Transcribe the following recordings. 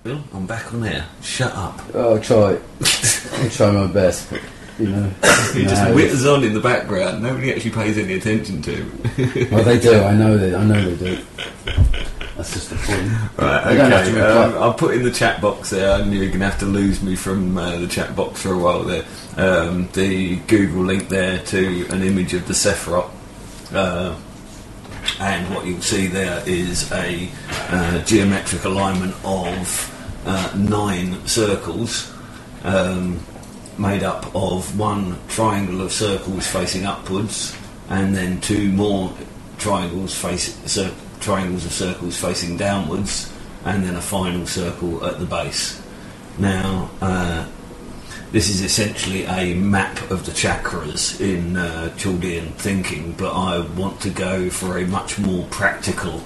Bill, I'm back on air. Shut up. Oh, I'll try. I'll try my best. But, you know. He just whitters on in the background. Nobody actually pays any attention to. Well, they do. I know they do. That's just the point. Right. Okay. I'll put in the chat box there. I knew you're going to have to lose me from the chat box for a while there. The Google link there to an image of the Sefrot. And what you'll see there is a geometric alignment of 9 circles made up of one triangle of circles facing upwards and then 2 more triangles of circles facing downwards and then a final circle at the base. Now this is essentially a map of the chakras in Chaldean thinking, but I want to go for a much more practical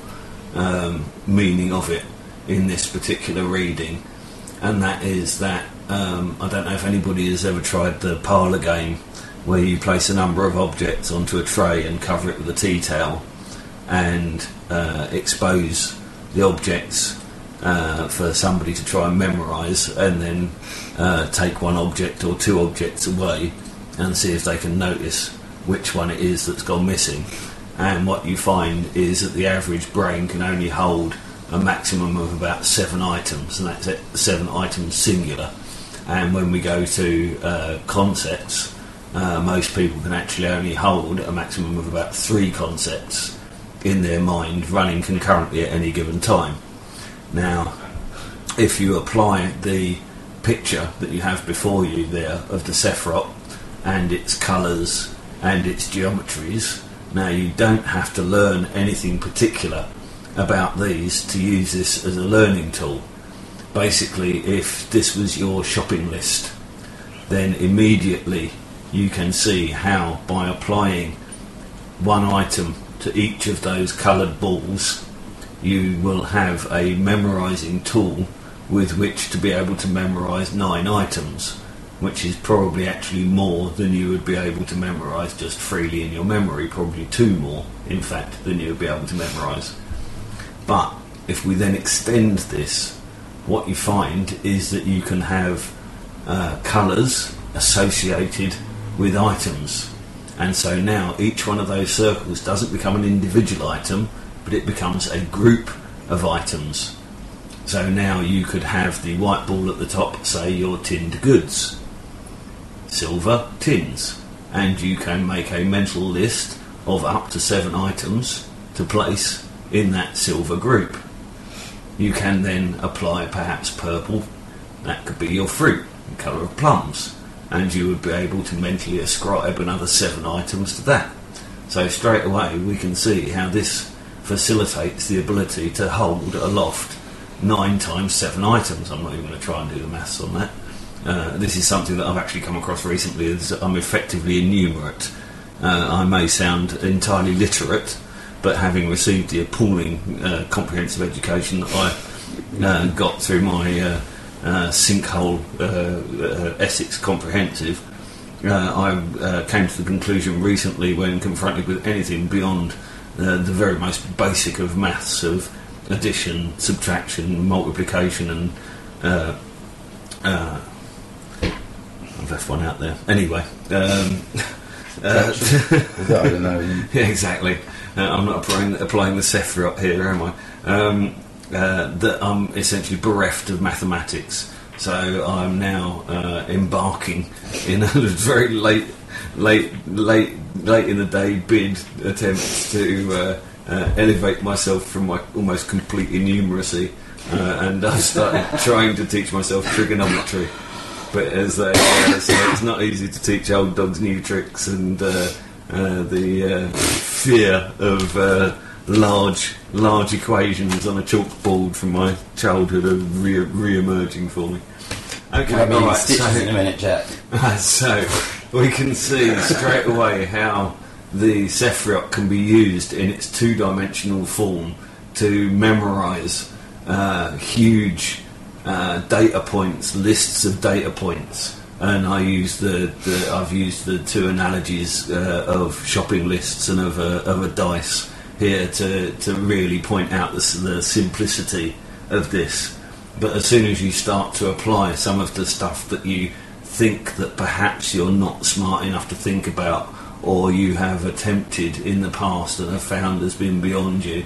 meaning of it in this particular reading, and that is that I don't know if anybody has ever tried the parlour game where you place a number of objects onto a tray and cover it with a tea towel and expose the objects for somebody to try and memorise, and then take one object or 2 objects away and see if they can notice which one it is that's gone missing. And what you find is that the average brain can only hold a maximum of about 7 items, and that's it, 7 items singular. And when we go to concepts, most people can actually only hold a maximum of about 3 concepts in their mind running concurrently at any given time. Now, if you apply the picture that you have before you there of the Sefrot and its colours and its geometries, now you don't have to learn anything particular about these to use this as a learning tool. Basically, if this was your shopping list, then immediately you can see how, by applying one item to each of those coloured balls, you will have a memorising tool with which to be able to memorise 9 items, which is probably actually more than you would be able to memorise just freely in your memory, probably 2 more, in fact, than you would be able to memorise. But if we then extend this, what you find is that you can have colours associated with items, and so now each one of those circles doesn't become an individual item, but it becomes a group of items. So now you could have the white ball at the top say your tinned goods, silver tins, and you can make a mental list of up to 7 items to place in that silver group. You can then apply perhaps purple, that could be your fruit, the colour of plums, and you would be able to mentally ascribe another 7 items to that. So straight away we can see how this facilitates the ability to hold aloft 9 times 7 items. I'm not even going to try and do the maths on that. This is something that I've actually come across recently, as I'm effectively innumerate. I may sound entirely literate, but having received the appalling comprehensive education that I got through my sinkhole Essex comprehensive, I came to the conclusion recently, when confronted with anything beyond the very most basic of maths, of addition, subtraction, multiplication, and I've left one out there. Anyway, I don't know. Yeah, exactly. I'm not applying the Sefrot here, am I? That I'm essentially bereft of mathematics, so I'm now embarking in a very late in the day bid attempt to elevate myself from my almost complete innumeracy, and I've started trying to teach myself trigonometry, but as they say, it's not easy to teach old dogs new tricks, and the fear of large equations on a chalkboard from my childhood are re-emerging for me. Okay, all right. Stitches in a minute, Jack. So we can see straight away how the Sefrot can be used in its 2-dimensional form to memorise huge data points, lists of data points, and I've used the 2 analogies of shopping lists and of a dice here to really point out the simplicity of this. But as soon as you start to apply some of the stuff that you think that perhaps you're not smart enough to think about, or you have attempted in the past and have found has been beyond you,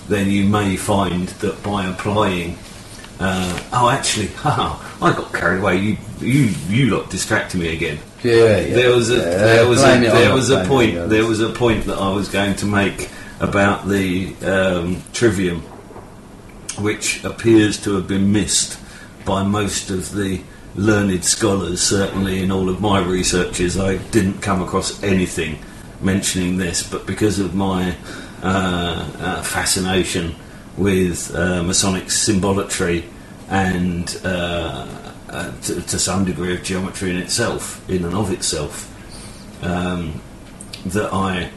then you may find that by applying I got carried away. You lot distracted me again. Yeah. There was a point that I was going to make about the Trivium, which appears to have been missed by most of the learned scholars. Certainly in all of my researches, I didn't come across anything mentioning this, but because of my fascination with Masonic symbolatry and to some degree of geometry in and of itself, that I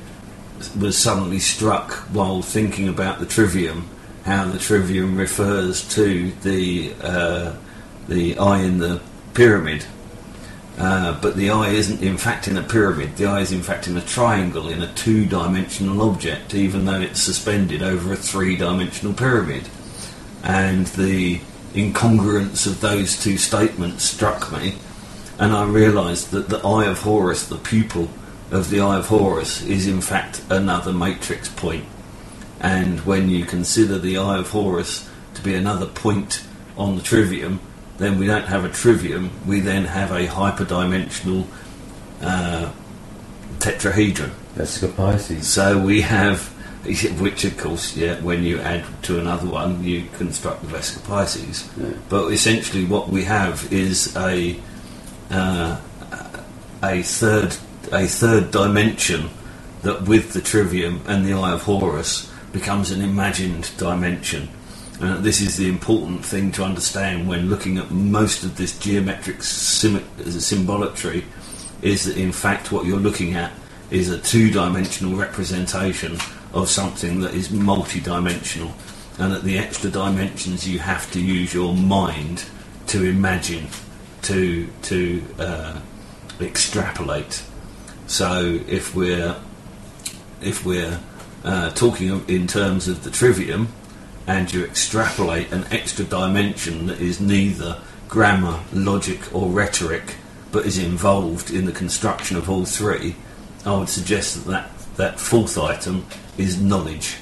was suddenly struck while thinking about the Trivium, how the Trivium refers to the eye in the pyramid, but the eye isn't in fact in a pyramid. The eye is in fact in a triangle, in a two-dimensional object, even though it's suspended over a three-dimensional pyramid. And the incongruence of those two statements struck me, and I realised that the Eye of Horus, the pupil of the Eye of Horus, is in fact another matrix point. And when you consider the Eye of Horus to be another point on the Trivium, then we don't have a Trivium, we then have a hyperdimensional tetrahedron. That's the Pisces. So we have, which of course, when you add to another one, you construct the Vesica Pisces. Yeah. But essentially what we have is a third dimension that, with the Trivium and the Eye of Horus, becomes an imagined dimension. This is the important thing to understand when looking at most of this geometric symbolatry, is that in fact what you're looking at is a two-dimensional representation of something that is multi-dimensional, and at the extra dimensions you have to use your mind to imagine, to extrapolate. So if we're talking in terms of the Trivium, and you extrapolate an extra dimension that is neither grammar, logic or rhetoric, but is involved in the construction of all three, I would suggest that fourth item is knowledge.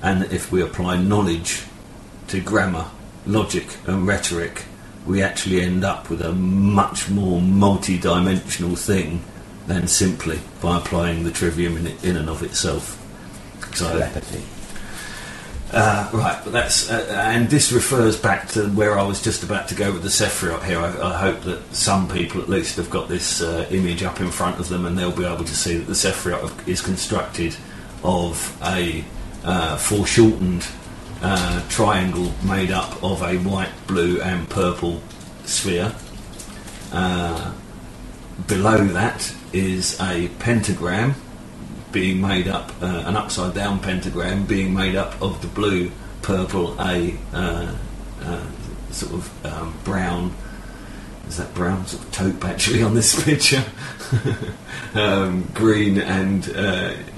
And if we apply knowledge to grammar, logic and rhetoric, we actually end up with a much more multi-dimensional thing than simply by applying the Trivium in and of itself. So, right, but that's and this refers back to where I was just about to go with the Sefrot here. I hope that some people at least have got this image up in front of them, and they'll be able to see that the Sefrot is constructed of a foreshortened triangle made up of a white, blue and purple sphere. Below that is a pentagram being made up, an upside down pentagram being made up of the blue, purple, sort of brown, is that brown sort of taupe actually on this picture, green and earth.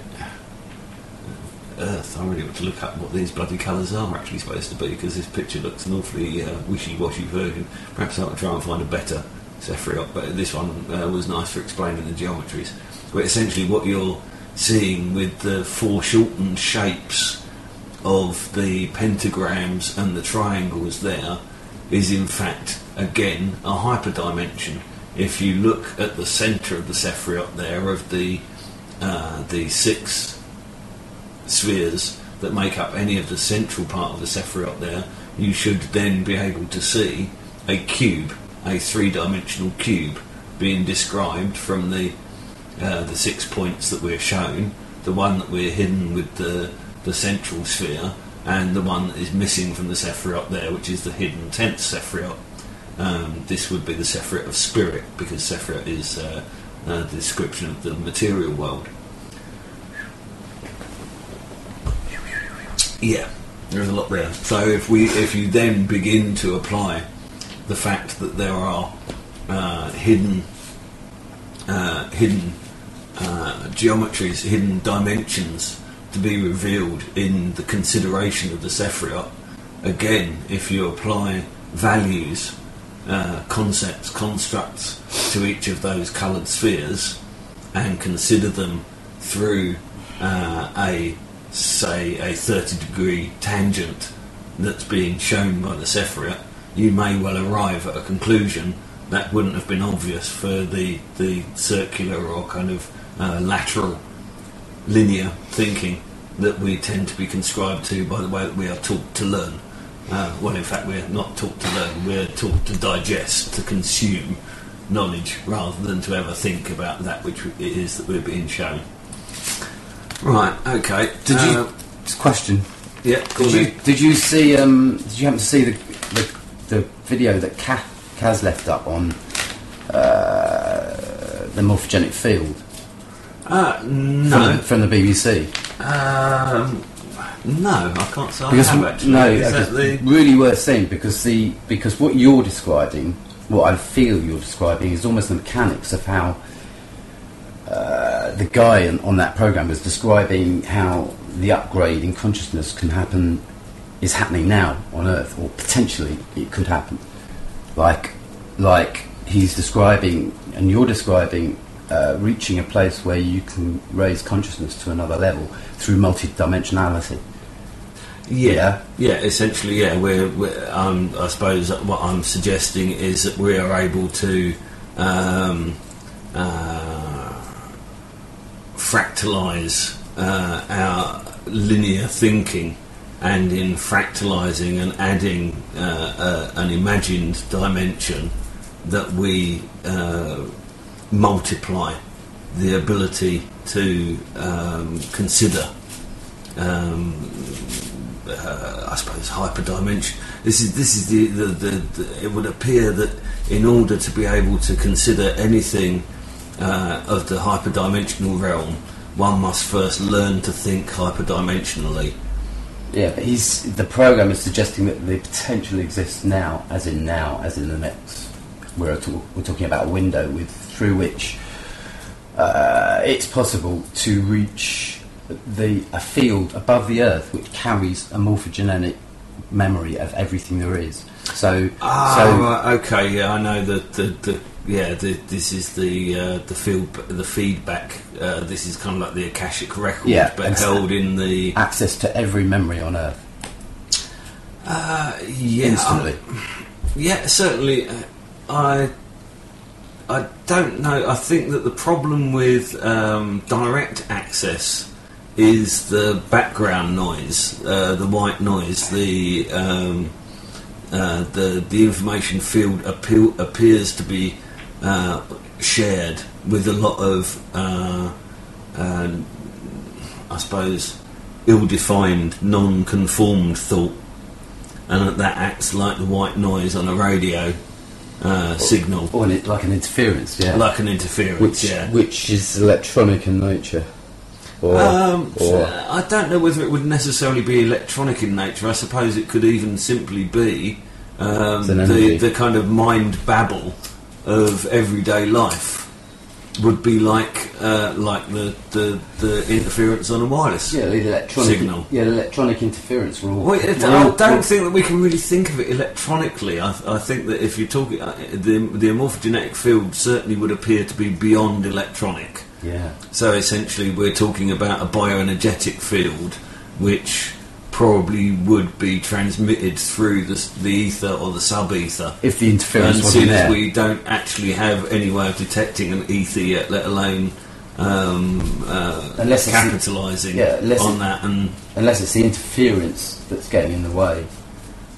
I really want to look up what these bloody colours are actually supposed to be, because this picture looks an awfully wishy-washy version. Perhaps I'll try and find a better Sefrot, but this one was nice for explaining the geometries. But essentially what you're seeing with the foreshortened shapes of the pentagrams and the triangles there is in fact again a hyperdimension. If you look at the centre of the Sefrot there, of the 6 spheres that make up any of the central part of the Sefrot there, you should then be able to see a cube, a 3-dimensional cube, being described from the 6 points that we're shown, the one that we're hidden with the central sphere, and the one that is missing from the Sefrot there, which is the hidden 10th Sefrot. This would be the Sefrot of spirit, because Sefrot is the description of the material world. Yeah, there's a lot there. So if you then begin to apply the fact that there are hidden geometries, hidden dimensions to be revealed in the consideration of the Sefrot, again, if you apply values, concepts, constructs to each of those coloured spheres and consider them through a 30-degree tangent that's being shown by the Sefrot, you may well arrive at a conclusion that wouldn't have been obvious for the circular or kind of lateral linear thinking that we tend to be conscribed to by the way that we are taught to learn. Well, in fact, we're not taught to learn, we're taught to digest, to consume knowledge rather than to ever think about that which it is that we're being shown. Right, okay. Did you... question. Yeah, did you see... did you happen to see the video that Kaz left up on the morphogenic field? No. From the BBC? No, I can't say because I have actually. No, it's really worth seeing because what you're describing, what I feel you're describing, is almost the mechanics of how the guy on that programme was describing how the upgrade in consciousness is happening now on Earth, or potentially it could happen. Like he's describing, and you're describing, reaching a place where you can raise consciousness to another level through multidimensionality. Yeah, essentially, yeah. I suppose what I'm suggesting is that we are able to fractalise our linear thinking, and in fractalising and adding an imagined dimension, that we multiply the ability to consider. I suppose hyperdimension. This is the. It would appear that in order to be able to consider anything of the hyperdimensional realm, one must first learn to think hyperdimensionally. Yeah, but the program is suggesting that the potential exists now, as in the next. We're talking about a window through which it's possible to reach a field above the Earth which carries a morphogenic memory of everything there is. Right, okay, yeah, I know that. This is the feedback. This is kind of like the Akashic record, but held in the access to every memory on Earth. Instantly. Certainly. I don't know. I think that the problem with direct access is the background noise, the white noise, the information field appears to be shared with a lot of, I suppose, ill-defined, non-conformed thought, and that acts like the white noise on a radio signal, or like an interference, like an interference, which is electronic in nature. I don't know whether it would necessarily be electronic in nature. I suppose it could even simply be the kind of mind babble of everyday life would be like the interference on a wireless signal. Yeah, the electronic interference. I don't think that we can really think of it electronically. I think that if you're talking, the morphogenetic field certainly would appear to be beyond electronic. Yeah. So essentially, we're talking about a bioenergetic field, which probably would be transmitted through the ether or the sub-ether. If the interference and wasn't there. Since we don't actually have any way of detecting an ether yet, let alone capitalising on that. Unless it's the interference that's getting in the way.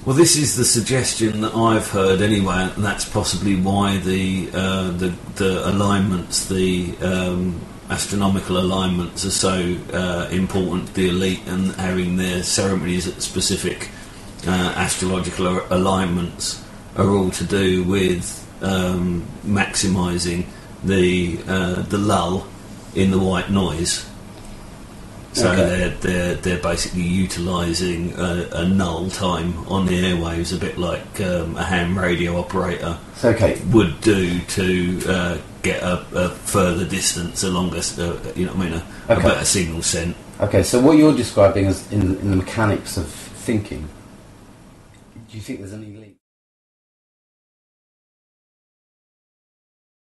Well, this is the suggestion that I've heard anyway, and that's possibly why the alignments, the astronomical alignments, are so important to the elite, and having their ceremonies at specific astrological alignments are all to do with maximising the lull in the white noise. So they're basically utilising a null time on the airwaves, a bit like a ham radio operator would do to get a further distance, a longer, a better signal sent. Okay, so what you're describing is in the mechanics of thinking. Do you think there's any leak?